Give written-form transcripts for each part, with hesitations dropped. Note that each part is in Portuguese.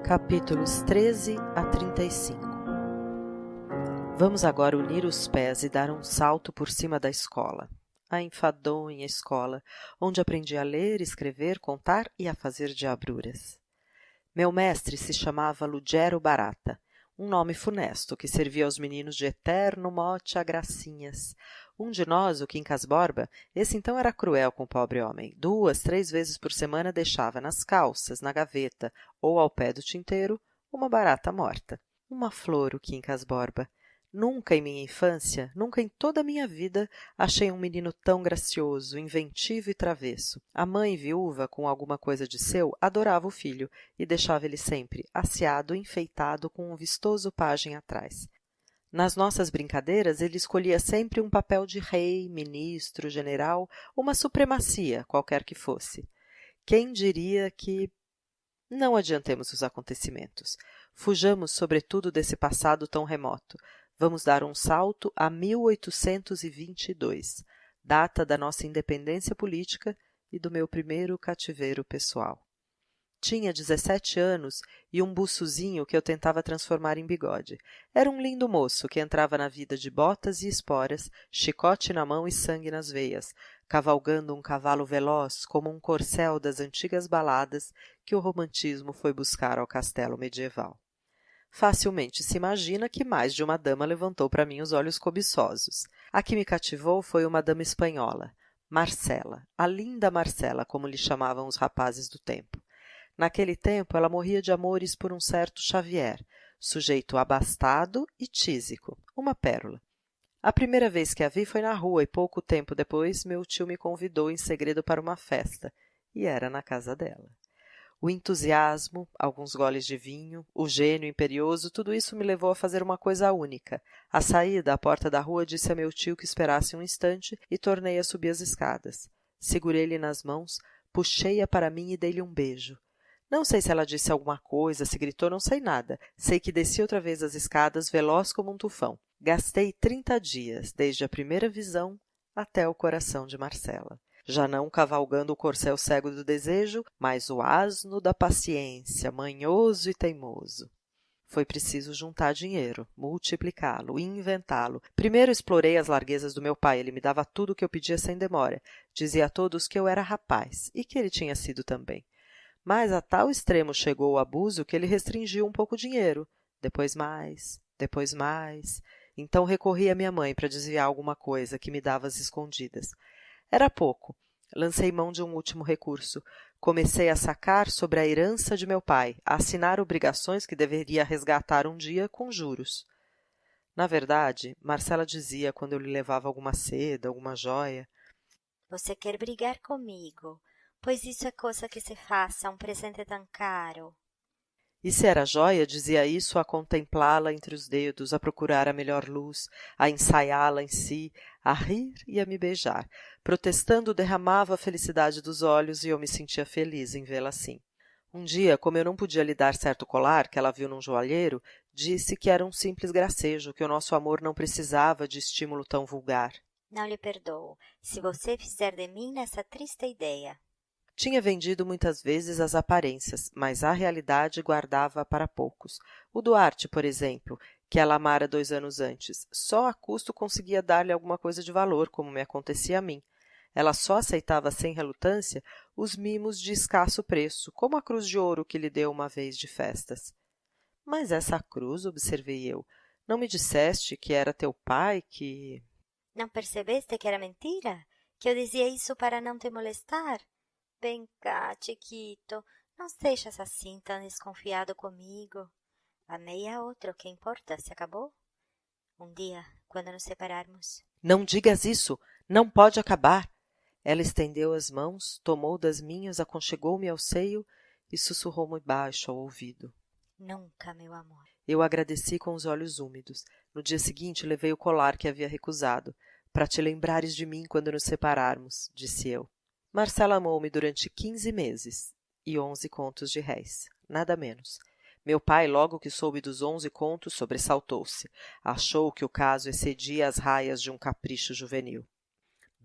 Capítulos 13 a 35. Vamos agora unir os pés e dar um salto por cima da escola. A enfadonha escola, onde aprendi a ler, escrever, contar e a fazer diabruras. Meu mestre se chamava Lugero Barata, um nome funesto que servia aos meninos de eterno mote a gracinhas. Um de nós, o Quincas Borba, esse então era cruel com o pobre homem. 2, 3 vezes por semana deixava nas calças, na gaveta ou ao pé do tinteiro uma barata morta. Uma flor, o Quincas Borba. Nunca em minha infância, nunca em toda a minha vida, achei um menino tão gracioso, inventivo e travesso. A mãe viúva, com alguma coisa de seu, adorava o filho e deixava ele sempre asseado, enfeitado, com um vistoso pajem atrás. Nas nossas brincadeiras, ele escolhia sempre um papel de rei, ministro, general, uma supremacia, qualquer que fosse. Quem diria que... Não adiantemos os acontecimentos. Fujamos, sobretudo, desse passado tão remoto. Vamos dar um salto a 1822, data da nossa independência política e do meu primeiro cativeiro pessoal. Tinha 17 anos e um buçozinho que eu tentava transformar em bigode. Era um lindo moço que entrava na vida de botas e esporas, chicote na mão e sangue nas veias, cavalgando um cavalo veloz como um corcel das antigas baladas que o romantismo foi buscar ao castelo medieval. Facilmente se imagina que mais de uma dama levantou para mim os olhos cobiçosos. A que me cativou foi uma dama espanhola, Marcela, a linda Marcela, como lhe chamavam os rapazes do tempo. Naquele tempo ela morria de amores por um certo Xavier, sujeito abastado e tísico, uma pérola. A primeira vez que a vi foi na rua e pouco tempo depois meu tio me convidou em segredo para uma festa, e era na casa dela. O entusiasmo, alguns goles de vinho, o gênio imperioso, tudo isso me levou a fazer uma coisa única. À saída, à porta da rua, disse a meu tio que esperasse um instante e tornei a subir as escadas. Segurei-lhe nas mãos, puxei-a para mim e dei-lhe um beijo. Não sei se ela disse alguma coisa, se gritou, não sei nada. Sei que desci outra vez as escadas, veloz como um tufão. Gastei 30 dias, desde a primeira visão até o coração de Marcela. Já não cavalgando o corcel cego do desejo, mas o asno da paciência, manhoso e teimoso. Foi preciso juntar dinheiro, multiplicá-lo, inventá-lo. Primeiro explorei as larguezas do meu pai, ele me dava tudo o que eu pedia sem demora. Dizia a todos que eu era rapaz, e que ele tinha sido também. Mas a tal extremo chegou o abuso que ele restringiu um pouco o dinheiro. Depois mais, depois mais. Então recorri à minha mãe para desviar alguma coisa que me dava às escondidas. Era pouco. Lancei mão de um último recurso. Comecei a sacar sobre a herança de meu pai, a assinar obrigações que deveria resgatar um dia com juros. Na verdade, Marcela dizia quando eu lhe levava alguma seda, alguma joia: Você quer brigar comigo, pois isso é coisa que se faça um presente tão caro. E se era joia, dizia isso a contemplá-la entre os dedos, a procurar a melhor luz, a ensaiá-la em si, a rir e a me beijar. Protestando, derramava a felicidade dos olhos e eu me sentia feliz em vê-la assim. Um dia, como eu não podia lhe dar certo colar que ela viu num joalheiro, disse que era um simples gracejo, que o nosso amor não precisava de estímulo tão vulgar. Não lhe perdoo, se você fizer de mim essa triste ideia. Tinha vendido muitas vezes as aparências, mas a realidade guardava para poucos. O Duarte, por exemplo, que ela amara 2 anos antes, só a custo conseguia dar-lhe alguma coisa de valor, como me acontecia a mim. Ela só aceitava sem relutância os mimos de escasso preço, como a cruz de ouro que lhe deu uma vez de festas. Mas essa cruz, observei eu, não me disseste que era teu pai que... Não percebeste que era mentira? Que eu dizia isso para não te molestar? Vem cá, Chiquito, não sejas assim tão desconfiado comigo. Amei a outro, que importa, se acabou? Um dia, quando nos separarmos. Não digas isso! Não pode acabar! Ela estendeu as mãos, tomou das minhas, aconchegou-me ao seio e sussurrou-me baixo ao ouvido. Nunca, meu amor. Eu agradeci com os olhos úmidos. No dia seguinte, levei o colar que havia recusado. Para te lembrares de mim quando nos separarmos, disse eu. Marcela amou-me durante 15 meses e 11 contos de réis, nada menos. Meu pai, logo que soube dos 11 contos, sobressaltou-se. Achou que o caso excedia as raias de um capricho juvenil.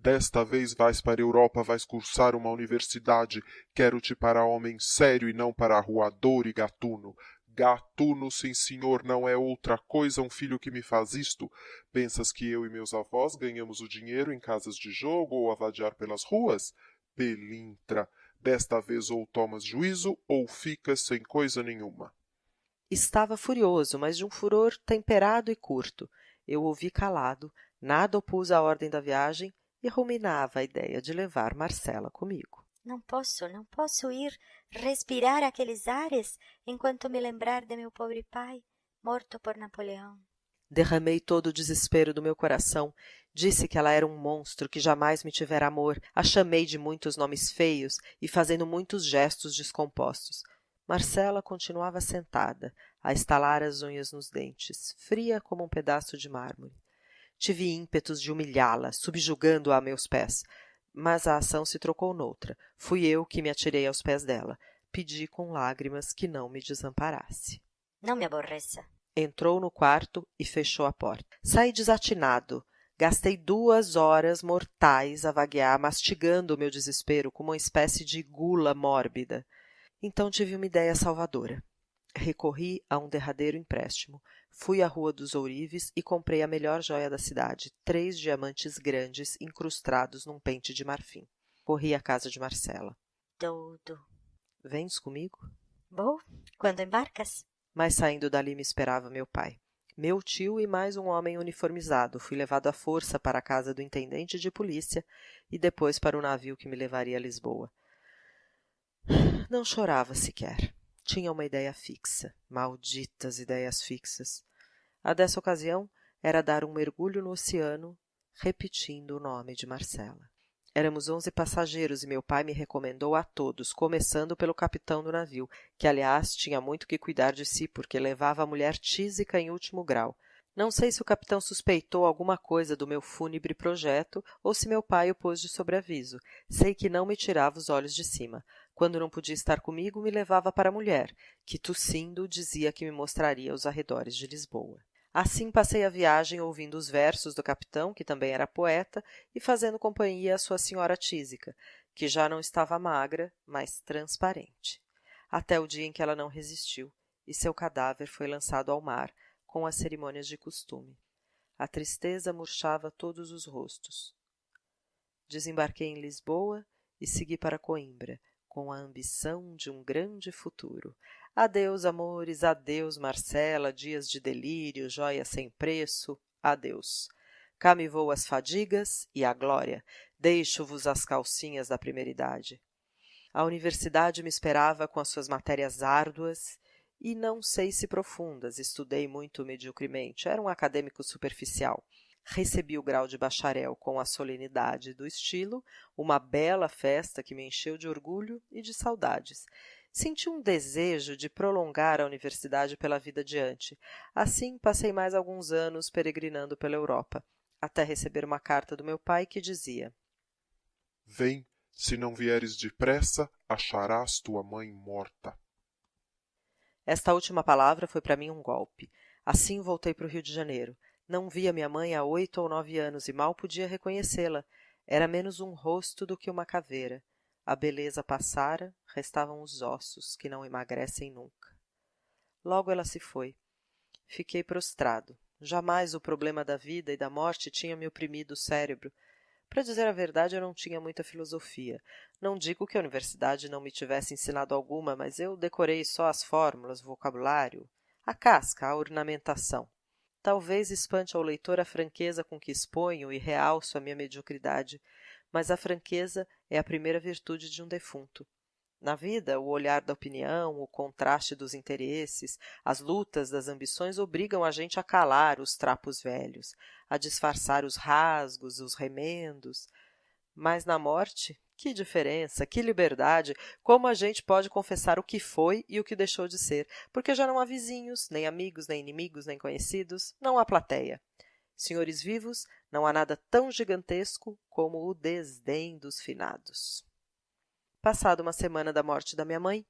Desta vez vais para a Europa, vais cursar uma universidade. Quero-te para homem sério e não para arruador e gatuno. Gatuno, sim senhor, não é outra coisa um filho que me faz isto. Pensas que eu e meus avós ganhamos o dinheiro em casas de jogo ou a vadear pelas ruas? Pelintra, desta vez ou tomas juízo ou ficas sem coisa nenhuma. Estava furioso, mas de um furor temperado e curto. Eu ouvi calado, nada opus à ordem da viagem e ruminava a ideia de levar Marcela comigo. Não posso ir respirar aqueles ares enquanto me lembrar de meu pobre pai, morto por Napoleão. Derramei todo o desespero do meu coração. Disse que ela era um monstro, que jamais me tivera amor. A chamei de muitos nomes feios e fazendo muitos gestos descompostos. Marcela continuava sentada, a estalar as unhas nos dentes, fria como um pedaço de mármore. Tive ímpetos de humilhá-la, subjugando-a a meus pés. Mas a ação se trocou noutra. Fui eu que me atirei aos pés dela. Pedi com lágrimas que não me desamparasse. Não me aborreça. Entrou no quarto e fechou a porta. Saí desatinado. Gastei 2 horas mortais a vaguear, mastigando o meu desespero como uma espécie de gula mórbida. Então tive uma ideia salvadora. Recorri a um derradeiro empréstimo. Fui à Rua dos Ourives e comprei a melhor joia da cidade, 3 diamantes grandes incrustados num pente de marfim. Corri à casa de Marcela. Doudo. Vens comigo? Vou? Quando embarcas? Mas saindo dali me esperava meu pai. Meu tio e mais um homem uniformizado. Fui levado à força para a casa do intendente de polícia e depois para o navio que me levaria a Lisboa. Não chorava sequer. Tinha uma ideia fixa. Malditas ideias fixas. A dessa ocasião era dar um mergulho no oceano, repetindo o nome de Marcela. Éramos 11 passageiros e meu pai me recomendou a todos, começando pelo capitão do navio, que, aliás, tinha muito que cuidar de si, porque levava a mulher tísica em último grau. Não sei se o capitão suspeitou alguma coisa do meu fúnebre projeto ou se meu pai o pôs de sobreaviso. Sei que não me tirava os olhos de cima. Quando não podia estar comigo, me levava para a mulher, que, tossindo, dizia que me mostraria os arredores de Lisboa. Assim passei a viagem ouvindo os versos do capitão, que também era poeta, e fazendo companhia à sua senhora tísica, que já não estava magra, mas transparente. Até o dia em que ela não resistiu, e seu cadáver foi lançado ao mar, com as cerimônias de costume. A tristeza murchava todos os rostos. Desembarquei em Lisboa e segui para Coimbra, com a ambição de um grande futuro. Adeus, amores, adeus, Marcela, dias de delírio, joia sem preço, adeus. Cá me vou as fadigas e a glória, deixo-vos as calcinhas da primeira idade. A universidade me esperava com as suas matérias árduas e não sei se profundas, estudei muito mediocremente, era um acadêmico superficial. Recebi o grau de bacharel com a solenidade do estilo, uma bela festa que me encheu de orgulho e de saudades. Senti um desejo de prolongar a universidade pela vida adiante. Assim, passei mais alguns anos peregrinando pela Europa, até receber uma carta do meu pai que dizia: Vem, se não vieres depressa, acharás tua mãe morta. Esta última palavra foi para mim um golpe. Assim voltei para o Rio de Janeiro. Não via minha mãe há 8 ou 9 anos e mal podia reconhecê-la. Era menos um rosto do que uma caveira. A beleza passara, restavam os ossos, que não emagrecem nunca. Logo ela se foi. Fiquei prostrado. Jamais o problema da vida e da morte tinha me oprimido o cérebro. Para dizer a verdade, eu não tinha muita filosofia. Não digo que a universidade não me tivesse ensinado alguma, mas eu decorei só as fórmulas, o vocabulário, a casca, a ornamentação. Talvez espante ao leitor a franqueza com que exponho e realço a minha mediocridade, mas a franqueza é a primeira virtude de um defunto. Na vida, o olhar da opinião, o contraste dos interesses, as lutas das ambições obrigam a gente a calar os trapos velhos, a disfarçar os rasgos, os remendos. Mas na morte, que diferença, que liberdade, como a gente pode confessar o que foi e o que deixou de ser, porque já não há vizinhos, nem amigos, nem inimigos, nem conhecidos, não há plateia. Senhores vivos, não há nada tão gigantesco como o desdém dos finados. Passada uma semana da morte da minha mãe,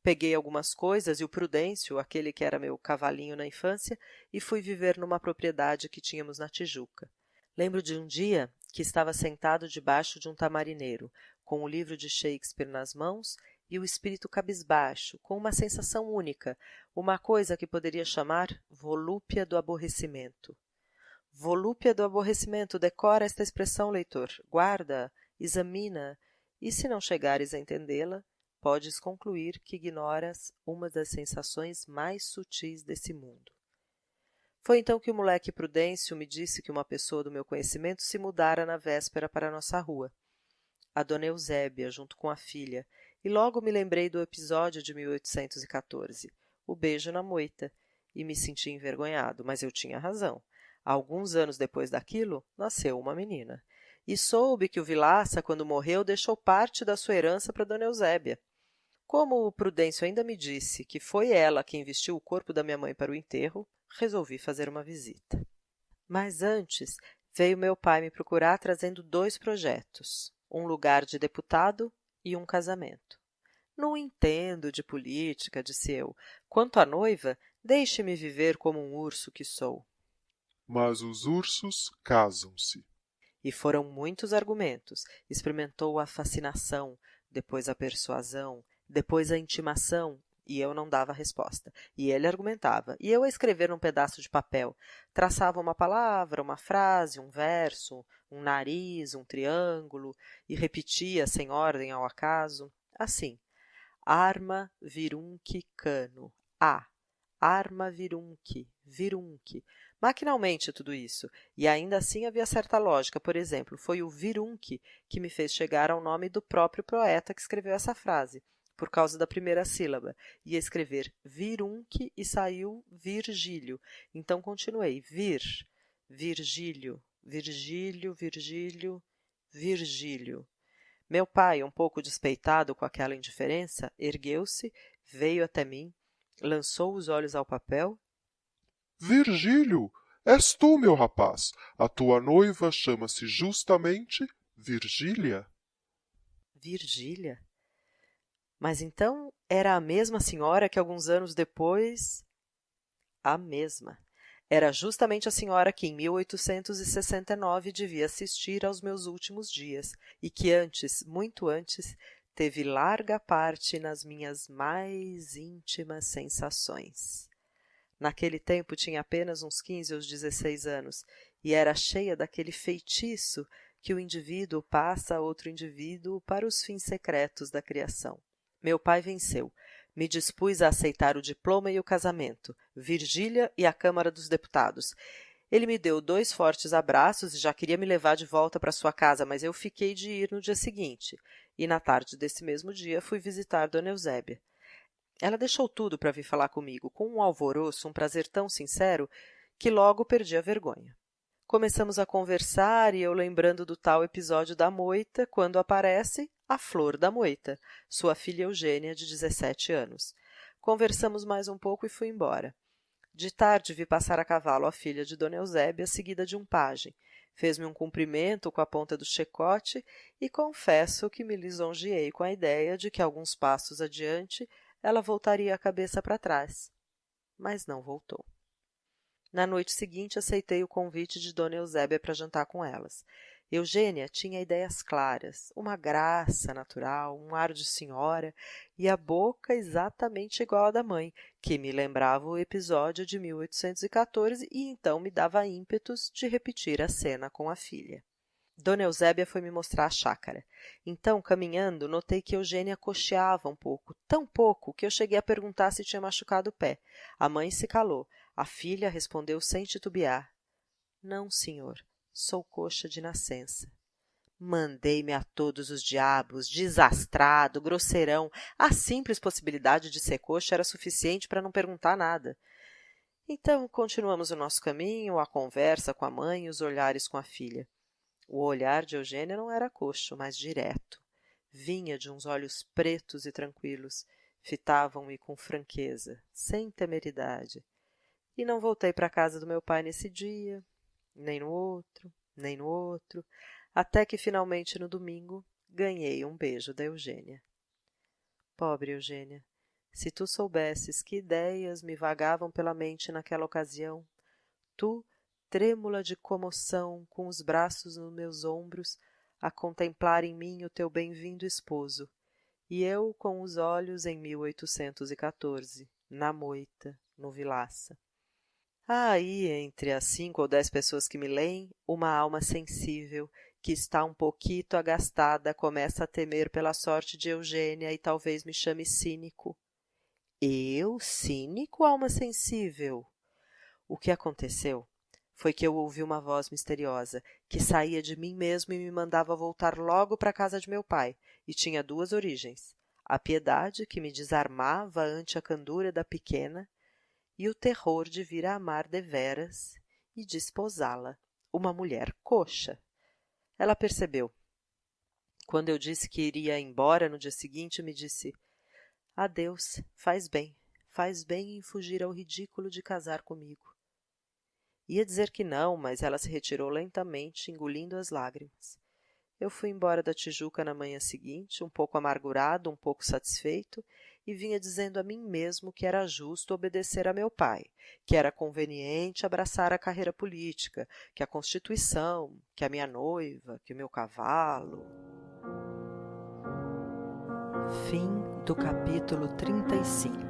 peguei algumas coisas e o Prudêncio, aquele que era meu cavalinho na infância, e fui viver numa propriedade que tínhamos na Tijuca. Lembro de um dia que estava sentado debaixo de um tamarineiro, com o livro de Shakespeare nas mãos e o espírito cabisbaixo, com uma sensação única, uma coisa que poderia chamar volúpia do aborrecimento. Volúpia do aborrecimento, decora esta expressão, leitor, guarda, examina, e se não chegares a entendê-la, podes concluir que ignoras uma das sensações mais sutis desse mundo. Foi então que o moleque Prudêncio me disse que uma pessoa do meu conhecimento se mudara na véspera para a nossa rua, a dona Eusébia, junto com a filha, e logo me lembrei do episódio de 1814, o beijo na moita, e me senti envergonhado, mas eu tinha razão. Alguns anos depois daquilo, nasceu uma menina. E soube que o Vilaça, quando morreu, deixou parte da sua herança para dona Eusébia. Como o Prudêncio ainda me disse que foi ela quem vestiu o corpo da minha mãe para o enterro, resolvi fazer uma visita. Mas antes, veio meu pai me procurar trazendo 2 projetos, um lugar de deputado e um casamento. Não entendo de política, disse eu. Quanto à noiva, deixe-me viver como um urso que sou. Mas os ursos casam-se. E foram muitos argumentos. Experimentou a fascinação, depois a persuasão, depois a intimação, e eu não dava resposta. E ele argumentava, e eu a escrever num pedaço de papel. Traçava uma palavra, uma frase, um verso, um nariz, um triângulo, e repetia sem ordem ao acaso. Assim, arma virunque cano, arma virunque, virunque. Maquinalmente tudo isso, e ainda assim havia certa lógica. Por exemplo, foi o virunque que me fez chegar ao nome do próprio poeta que escreveu essa frase, por causa da primeira sílaba. Ia escrever virunque e saiu Virgílio. Então continuei, Virgílio, Virgílio, Virgílio, Virgílio. Meu pai, um pouco despeitado com aquela indiferença, ergueu-se, veio até mim, lançou os olhos ao papel. Virgílio, és tu, meu rapaz. A tua noiva chama-se justamente Virgília. Virgília? Mas então era a mesma senhora que alguns anos depois... A mesma. Era justamente a senhora que em 1869 devia assistir aos meus últimos dias e que antes, muito antes, teve larga parte nas minhas mais íntimas sensações. Naquele tempo tinha apenas uns 15 ou 16 anos e era cheia daquele feitiço que o indivíduo passa a outro indivíduo para os fins secretos da criação. Meu pai venceu. Me dispus a aceitar o diploma e o casamento, Virgília e a Câmara dos Deputados. Ele me deu 2 fortes abraços e já queria me levar de volta para sua casa, mas eu fiquei de ir no dia seguinte. E na tarde desse mesmo dia fui visitar dona Eusébia. Ela deixou tudo para vir falar comigo, com um alvoroço, um prazer tão sincero, que logo perdi a vergonha. Começamos a conversar e eu lembrando do tal episódio da moita, quando aparece a flor da moita, sua filha Eugênia, de 17 anos. Conversamos mais um pouco e fui embora. De tarde vi passar a cavalo a filha de dona Eusébia, seguida de um pajem. Fez-me um cumprimento com a ponta do chicote e confesso que me lisonjeei com a ideia de que alguns passos adiante ela voltaria a cabeça para trás. Mas não voltou. Na noite seguinte aceitei o convite de dona Eusébia para jantar com elas. Eugênia tinha ideias claras, uma graça natural, um ar de senhora e a boca exatamente igual à da mãe, que me lembrava o episódio de 1814 e então me dava ímpetos de repetir a cena com a filha. Dona Eusébia foi me mostrar a chácara. Então, caminhando, notei que Eugênia coxeava um pouco, tão pouco que eu cheguei a perguntar se tinha machucado o pé. A mãe se calou. A filha respondeu sem titubear. Não, senhor, sou coxa de nascença. Mandei-me a todos os diabos, desastrado, grosseirão. A simples possibilidade de ser coxa era suficiente para não perguntar nada. Então, continuamos o nosso caminho, a conversa com a mãe e os olhares com a filha. O olhar de Eugênia não era coxo, mas direto. Vinha de uns olhos pretos e tranquilos. Fitavam-me com franqueza, sem temeridade. E não voltei para a casa do meu pai nesse dia, nem no outro, até que finalmente no domingo ganhei um beijo da Eugênia. Pobre Eugênia, se tu soubesses que ideias me vagavam pela mente naquela ocasião, tu trêmula de comoção, com os braços nos meus ombros, a contemplar em mim o teu bem-vindo esposo, e eu com os olhos em 1814, na moita, no Vilaça. Há aí, entre as 5 ou 10 pessoas que me leem, uma alma sensível, que está um pouquito agastada, começa a temer pela sorte de Eugênia e talvez me chame cínico. Eu, cínico, alma sensível? O que aconteceu foi que eu ouvi uma voz misteriosa, que saía de mim mesmo e me mandava voltar logo para a casa de meu pai, e tinha 2 origens: a piedade, que me desarmava ante a candura da pequena, e o terror de vir a amar deveras e desposá-la, uma mulher coxa. Ela percebeu. Quando eu disse que iria embora no dia seguinte, me disse: adeus, faz bem em fugir ao ridículo de casar comigo. Ia dizer que não, mas ela se retirou lentamente, engolindo as lágrimas. Eu fui embora da Tijuca na manhã seguinte, um pouco amargurado, um pouco satisfeito, e vinha dizendo a mim mesmo que era justo obedecer a meu pai, que era conveniente abraçar a carreira política, que a Constituição, que a minha noiva, que o meu cavalo. Fim do capítulo 35.